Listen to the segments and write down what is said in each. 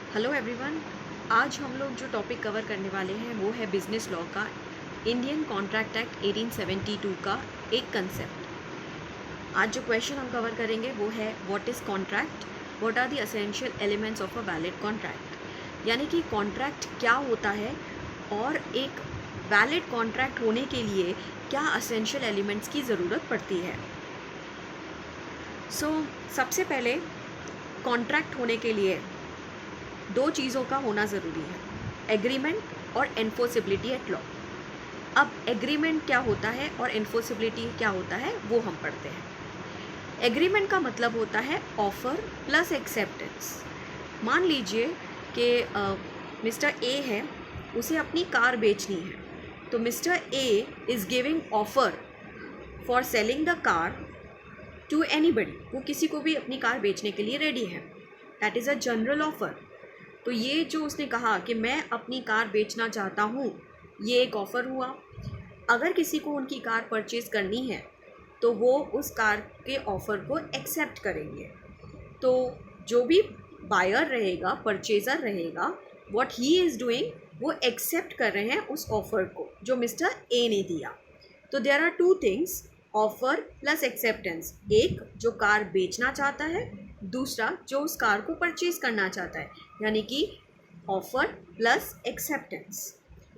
Hello everyone. आज हम लोग जो टॉपिक कवर करने वाले हैं वो है बिजनेस लॉ का इंडियन कॉन्ट्रैक्ट एक्ट 1872 का एक कंसेप्ट। आज जो क्वेश्चन हम कवर करेंगे वो है what is contract, what are the essential elements of a valid contract. यानी कि कॉन्ट्रैक्ट क्या होता है और एक वैलिड कॉन्ट्रैक्ट होने के लिए क्या एसेंशियल एलिमेंट्स की ज़रूरत पड़ती है। सबसे पहले कॉन्ट्रैक्ट होने के लिए दो चीज़ों का होना ज़रूरी है, एग्रीमेंट और एनफोर्सिबिलिटी एट लॉ। अब एग्रीमेंट क्या होता है और एनफोर्सिबिलिटी क्या होता है वो हम पढ़ते हैं। एग्रीमेंट का मतलब होता है ऑफर प्लस एक्सेप्टेंस। मान लीजिए कि मिस्टर ए है, उसे अपनी कार बेचनी है, तो mister A is giving offer for selling the car to anybody. वो किसी को भी अपनी कार बेचने के लिए रेडी है। That is a general offer. तो ये जो उसने कहा कि मैं अपनी कार बेचना चाहता हूँ, ये एक ऑफ़र हुआ। अगर किसी को उनकी कार परचेज़ करनी है तो वो उस कार के ऑफ़र को एक्सेप्ट करेंगे। तो जो भी बायर रहेगा, परचेज़र रहेगा, व्हाट ही इज़ डूइंग, वो एक्सेप्ट कर रहे हैं उस ऑफ़र को जो मिस्टर ए ने दिया। तो there are two things, offer plus acceptance. एक जो कार बेचना चाहता है, दूसरा जो उस कार को परचेज़ करना चाहता है, यानी कि ऑफ़र प्लस एक्सेप्टेंस।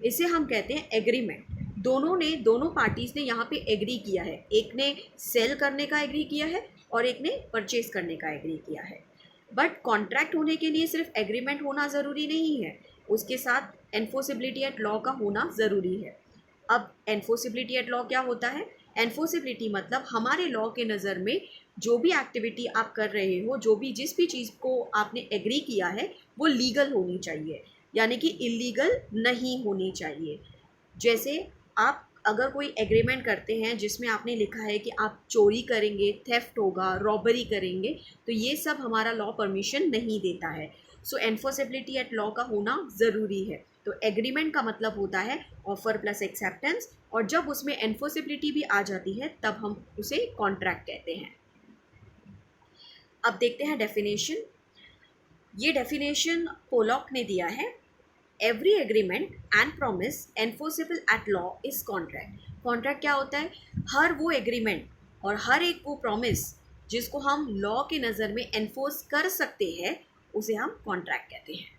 इसे हम कहते हैं एग्रीमेंट। दोनों पार्टीज़ ने यहाँ पे एग्री किया है। एक ने सेल करने का एग्री किया है और एक ने परचेज़ करने का एग्री किया है। बट कॉन्ट्रैक्ट होने के लिए सिर्फ एग्रीमेंट होना ज़रूरी नहीं है, उसके साथ एनफोर्सिबिलिटी एट लॉ का होना ज़रूरी है। अब एनफोर्सिबिलिटी एट लॉ क्या होता है? एनफोर्सिबिलिटी मतलब हमारे लॉ के नज़र में जो भी एक्टिविटी आप कर रहे हो, जिस भी चीज़ को आपने एग्री किया है, वो लीगल होनी चाहिए, यानी कि इलीगल नहीं होनी चाहिए। जैसे आप अगर कोई एग्रीमेंट करते हैं जिसमें आपने लिखा है कि आप चोरी करेंगे, थेफ्ट होगा, रॉबरी करेंगे, तो ये सब हमारा लॉ परमिशन नहीं देता है। सो एनफोर्सिबिलिटी एट लॉ का होना ज़रूरी है। तो एग्रीमेंट का मतलब होता है ऑफर प्लस एक्सेप्टेंस, और जब उसमें एनफोर्सिबिलिटी भी आ जाती है तब हम उसे कॉन्ट्रैक्ट कहते हैं। अब देखते हैं डेफिनेशन। ये डेफिनेशन पोलॉक ने दिया है। Every agreement and promise enforceable at law is contract. Contract क्या होता है? हर वो एग्रीमेंट और हर एक वो प्रॉमिस जिसको हम लॉ के नज़र में एनफोर्स कर सकते हैं, उसे हम कॉन्ट्रैक्ट कहते हैं।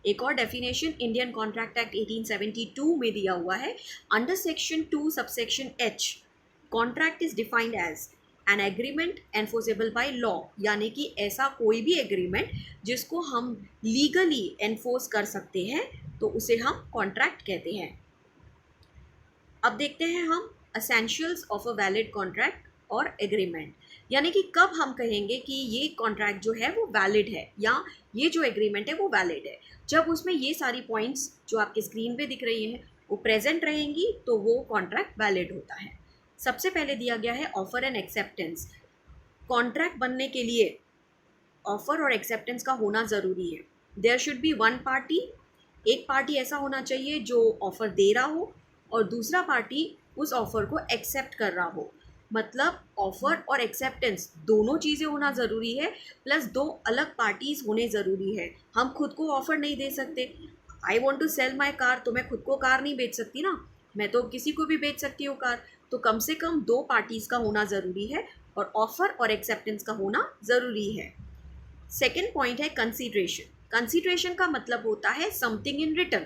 एक और डेफिनेशन इंडियन कॉन्ट्रैक्ट एक्ट 1872 में दिया हुआ है। Under section 2 subsection H, contract is defined as an agreement enforceable by law, यानी कि ऐसा कोई भी एग्रीमेंट जिसको हम लीगली एनफोर्स कर सकते हैं, तो उसे हम कॉन्ट्रैक्ट कहते हैं। अब देखते हैं हम essentials of a valid contract और एग्रीमेंट, यानी कि कब हम कहेंगे कि ये कॉन्ट्रैक्ट जो है वो वैलिड है या ये जो एग्रीमेंट है वो वैलिड है। जब उसमें ये सारी पॉइंट्स जो आपकी स्क्रीन पे दिख रही हैं वो प्रेजेंट रहेंगी तो वो कॉन्ट्रैक्ट वैलिड होता है। सबसे पहले दिया गया है ऑफर एंड एक्सेप्टेंस। कॉन्ट्रैक्ट बनने के लिए ऑफर और एक्सेप्टेंस का होना ज़रूरी है। There should be one party, एक पार्टी ऐसा होना चाहिए जो ऑफ़र दे रहा हो और दूसरा पार्टी उस ऑफ़र को एक्सेप्ट कर रहा हो। मतलब ऑफ़र और एक्सेप्टेंस दोनों चीज़ें होना ज़रूरी है, प्लस दो अलग पार्टीज़ होने ज़रूरी है। हम खुद को ऑफ़र नहीं दे सकते। I want to sell my car, तो मैं खुद को कार नहीं बेच सकती ना, मैं तो किसी को भी बेच सकती हूँ कार। तो कम से कम दो पार्टीज़ का होना ज़रूरी है और ऑफ़र और एक्सेप्टेंस का होना ज़रूरी है। सेकेंड पॉइंट है कंसीडरेशन। कंसीडरेशन का मतलब होता है समथिंग इन रिटर्न।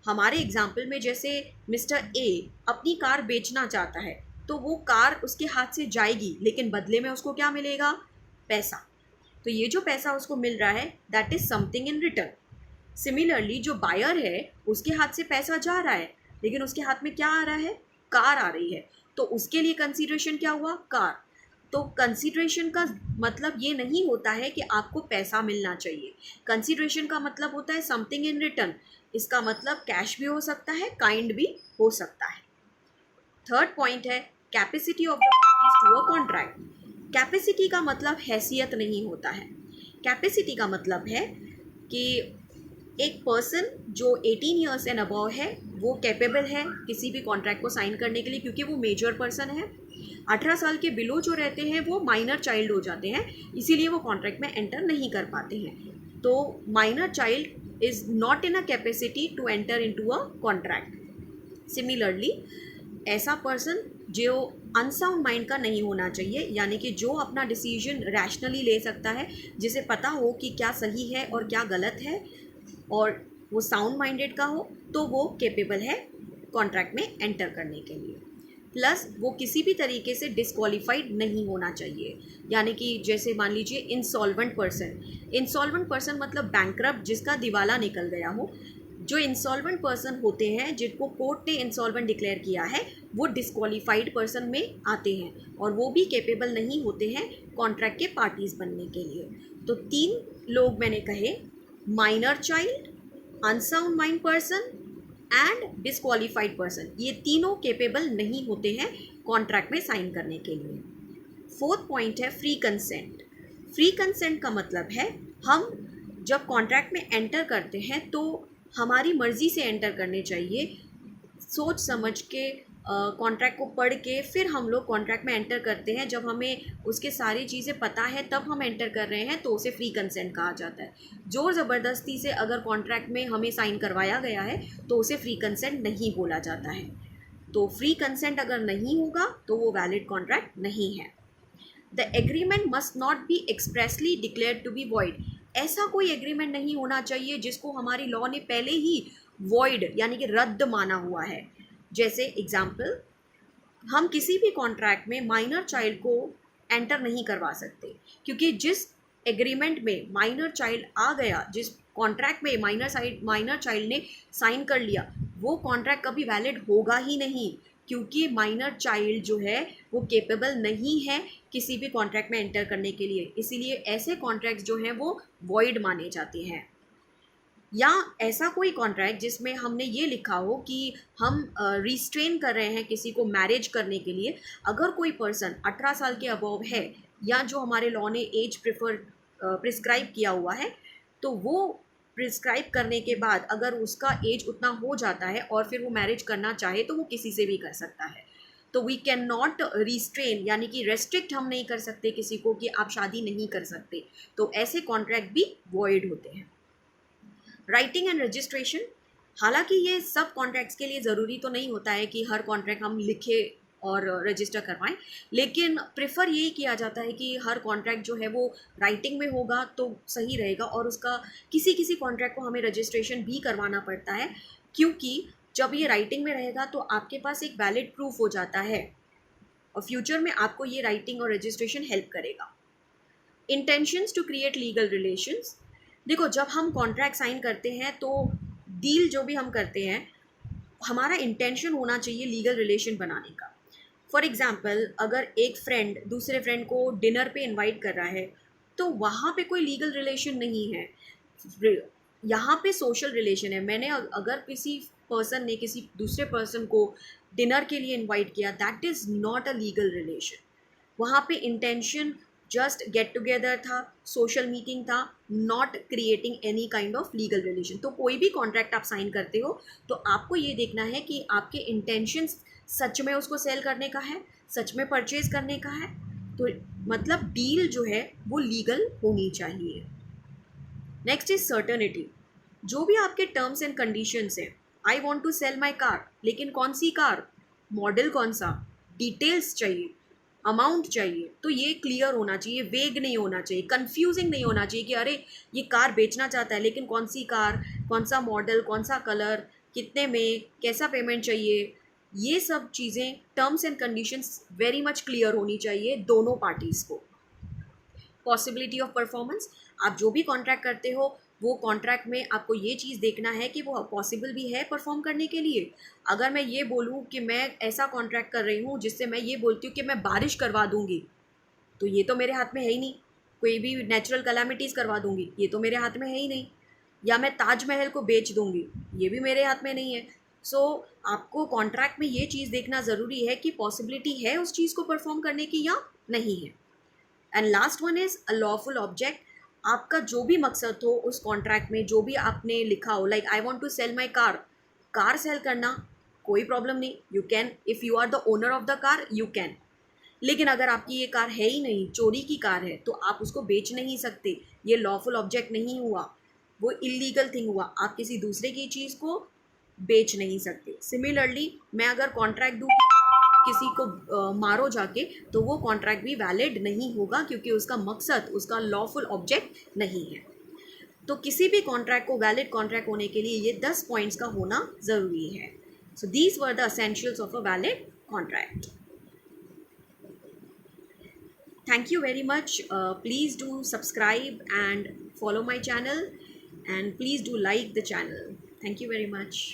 हमारे एग्जाम्पल में जैसे मिस्टर ए अपनी कार बेचना चाहता है, तो वो कार उसके हाथ से जाएगी, लेकिन बदले में उसको क्या मिलेगा? पैसा। तो ये जो पैसा उसको मिल रहा है, that is something in return. Similarly जो बायर है उसके हाथ से पैसा जा रहा है, लेकिन उसके हाथ में क्या आ रहा है? कार आ रही है। तो उसके लिए कंसीडरेशन क्या हुआ? कार। तो कंसीडरेशन का मतलब ये नहीं होता है कि आपको पैसा मिलना चाहिए। कंसीडरेशन का मतलब होता है समथिंग इन रिटर्न। इसका मतलब कैश भी हो सकता है, काइंड भी हो सकता है। थर्ड पॉइंट है capacity of the parties to a contract. Capacity का मतलब हैसियत नहीं होता है। कैपेसिटी का मतलब है कि एक पर्सन जो 18 ईयर्स एंड अबव है वो कैपेबल है किसी भी कॉन्ट्रैक्ट को साइन करने के लिए, क्योंकि वो मेजर पर्सन है। 18 साल के बिलो जो रहते हैं वो माइनर चाइल्ड हो जाते हैं, इसीलिए वो कॉन्ट्रैक्ट में एंटर नहीं कर पाते हैं। तो minor child is not in a capacity to enter into a contract. Similarly ऐसा पर्सन जो अनसाउंड माइंड का नहीं होना चाहिए, यानी कि जो अपना डिसीजन रैशनली ले सकता है, जिसे पता हो कि क्या सही है और क्या गलत है, और वो साउंड माइंडेड का हो, तो वो केपेबल है कॉन्ट्रैक्ट में एंटर करने के लिए। प्लस वो किसी भी तरीके से डिस्क्वालीफाइड नहीं होना चाहिए, यानी कि जैसे मान लीजिए इंसॉल्वेंट पर्सन मतलब बैंकरप्ट, जिसका दिवाला निकल गया हो। जो इंसॉल्वेंट पर्सन होते हैं जिनको कोर्ट ने इंसॉल्वेंट डिक्लेयर किया है, वो डिस्क्वालीफाइड पर्सन में आते हैं और वो भी केपेबल नहीं होते हैं कॉन्ट्रैक्ट के पार्टीज बनने के लिए। तो 3 लोग मैंने कहे, minor child, unsound mind person and disqualified person, ये तीनों केपेबल नहीं होते हैं कॉन्ट्रैक्ट में साइन करने के लिए। 4th पॉइंट है फ्री कंसेंट। फ्री कंसेंट का मतलब है हम जब कॉन्ट्रैक्ट में एंटर करते हैं तो हमारी मर्ज़ी से एंटर करने चाहिए, सोच समझ के कॉन्ट्रैक्ट को पढ़ के फिर हम लोग कॉन्ट्रैक्ट में एंटर करते हैं। जब हमें उसके सारी चीज़ें पता है तब हम एंटर कर रहे हैं, तो उसे फ्री कंसेंट कहा जाता है। ज़ोर ज़बरदस्ती से अगर कॉन्ट्रैक्ट में हमें साइन करवाया गया है तो उसे फ्री कंसेंट नहीं बोला जाता है। तो फ्री कंसेंट अगर नहीं होगा तो वो वैलिड कॉन्ट्रैक्ट नहीं है। The agreement must not be expressly declared to be void. ऐसा कोई एग्रीमेंट नहीं होना चाहिए जिसको हमारी लॉ ने पहले ही वॉइड यानी कि रद्द माना हुआ है। जैसे एग्जाम्पल, हम किसी भी कॉन्ट्रैक्ट में माइनर चाइल्ड को एंटर नहीं करवा सकते, क्योंकि जिस एग्रीमेंट में माइनर चाइल्ड आ गया, जिस कॉन्ट्रैक्ट में माइनर चाइल्ड ने साइन कर लिया, वो कॉन्ट्रैक्ट कभी वैलिड होगा ही नहीं, क्योंकि माइनर चाइल्ड जो है वो केपेबल नहीं है किसी भी कॉन्ट्रैक्ट में एंटर करने के लिए। इसीलिए ऐसे कॉन्ट्रैक्ट्स जो हैं वो वॉइड माने जाते हैं। या ऐसा कोई कॉन्ट्रैक्ट जिसमें हमने ये लिखा हो कि हम रिस्ट्रेन कर रहे हैं किसी को मैरिज करने के लिए, अगर कोई पर्सन 18 साल के अबव है या जो हमारे लॉ ने एज प्रिस्क्राइब किया हुआ है, तो वो प्रिस्क्राइब करने के बाद अगर उसका एज उतना हो जाता है और फिर वो मैरिज करना चाहे तो वो किसी से भी कर सकता है। तो वी कैन नॉट रिस्ट्रेन, यानी कि रेस्ट्रिक्ट हम नहीं कर सकते किसी को कि आप शादी नहीं कर सकते, तो ऐसे कॉन्ट्रैक्ट भी वॉइड होते हैं। राइटिंग एंड रजिस्ट्रेशन, हालांकि ये सब कॉन्ट्रैक्ट्स के लिए ज़रूरी तो नहीं होता है कि हर कॉन्ट्रैक्ट हम लिखे और रजिस्टर करवाएं, लेकिन प्रेफर यही किया जाता है कि हर कॉन्ट्रैक्ट जो है वो राइटिंग में होगा तो सही रहेगा, और उसका किसी कॉन्ट्रैक्ट को हमें रजिस्ट्रेशन भी करवाना पड़ता है, क्योंकि जब ये राइटिंग में रहेगा तो आपके पास एक वैलिड प्रूफ हो जाता है और फ्यूचर में आपको ये राइटिंग और रजिस्ट्रेशन हेल्प करेगा। Intentions to create legal relations, देखो जब हम कॉन्ट्रैक्ट साइन करते हैं तो डील जो भी हम करते हैं, हमारा इंटेंशन होना चाहिए लीगल रिलेशन बनाने का। फॉर एग्जाम्पल, अगर एक फ्रेंड दूसरे फ्रेंड को डिनर पे इनवाइट कर रहा है तो वहाँ पे कोई लीगल रिलेशन नहीं है, यहाँ पे सोशल रिलेशन है। मैंने अगर किसी पर्सन ने किसी दूसरे पर्सन को डिनर के लिए इनवाइट किया, that is not a legal relation. वहाँ पे इंटेंशन जस्ट गेट टुगेदर था, सोशल मीटिंग था, not creating any kind of legal relation. तो कोई भी कॉन्ट्रैक्ट आप साइन करते हो तो आपको ये देखना है कि आपके इंटेंशंस सच में उसको सेल करने का है, सच में परचेज करने का है, तो मतलब डील जो है वो लीगल होनी चाहिए। नेक्स्ट इज सर्टेनिटी, जो भी आपके टर्म्स एंड कंडीशंस हैं, I want to sell my car, लेकिन कौन सी कार, मॉडल कौन सा, डिटेल्स चाहिए, अमाउंट चाहिए, तो ये क्लियर होना चाहिए, वेग नहीं होना चाहिए, कंफ्यूजिंग नहीं होना चाहिए कि अरे ये कार बेचना चाहता है लेकिन कौन सी कार, कौन सा मॉडल, कौन सा कलर, कितने में, कैसा पेमेंट चाहिए, ये सब चीज़ें terms and conditions very much clear होनी चाहिए दोनों पार्टीज़ को। पॉसिबिलिटी ऑफ परफॉर्मेंस, आप जो भी कॉन्ट्रैक्ट करते हो वो कॉन्ट्रैक्ट में आपको ये चीज़ देखना है कि वो पॉसिबल भी है परफॉर्म करने के लिए। अगर मैं ये बोलूँ कि मैं ऐसा कॉन्ट्रैक्ट कर रही हूँ जिससे मैं ये बोलती हूँ कि मैं बारिश करवा दूँगी, तो ये तो मेरे हाथ में है ही नहीं। कोई भी नेचुरल कैलामिटीज़ करवा दूँगी, ये तो मेरे हाथ में है ही नहीं। या मैं ताजमहल को बेच दूँगी, ये भी मेरे हाथ में नहीं है। सो आपको कॉन्ट्रैक्ट में ये चीज़ देखना ज़रूरी है कि पॉसिबिलिटी है उस चीज़ को परफॉर्म करने की या नहीं है। And last one is a lawful object, आपका जो भी मकसद हो उस कॉन्ट्रैक्ट में, जो भी आपने लिखा हो, like I want to sell my car, car sell करना कोई प्रॉब्लम नहीं, you can, if you are the owner of the car you can. लेकिन अगर आपकी ये कार है ही नहीं, चोरी की कार है, तो आप उसको बेच नहीं सकते, ये लॉफुल ऑब्जेक्ट नहीं हुआ, वो इलीगल थिंग हुआ, आप किसी दूसरे की चीज़ को बेच नहीं सकते। सिमिलरली मैं अगर कॉन्ट्रैक्ट दूँ किसी को मारो जाके, तो वो कॉन्ट्रैक्ट भी वैलिड नहीं होगा, क्योंकि उसका मकसद उसका लॉफुल ऑब्जेक्ट नहीं है। तो किसी भी कॉन्ट्रैक्ट को वैलिड कॉन्ट्रैक्ट होने के लिए ये 10 पॉइंट्स का होना ज़रूरी है। So these were the essentials of a valid contract. Thank you very much. Please do subscribe and follow my channel, and please do like the channel. Thank you very much.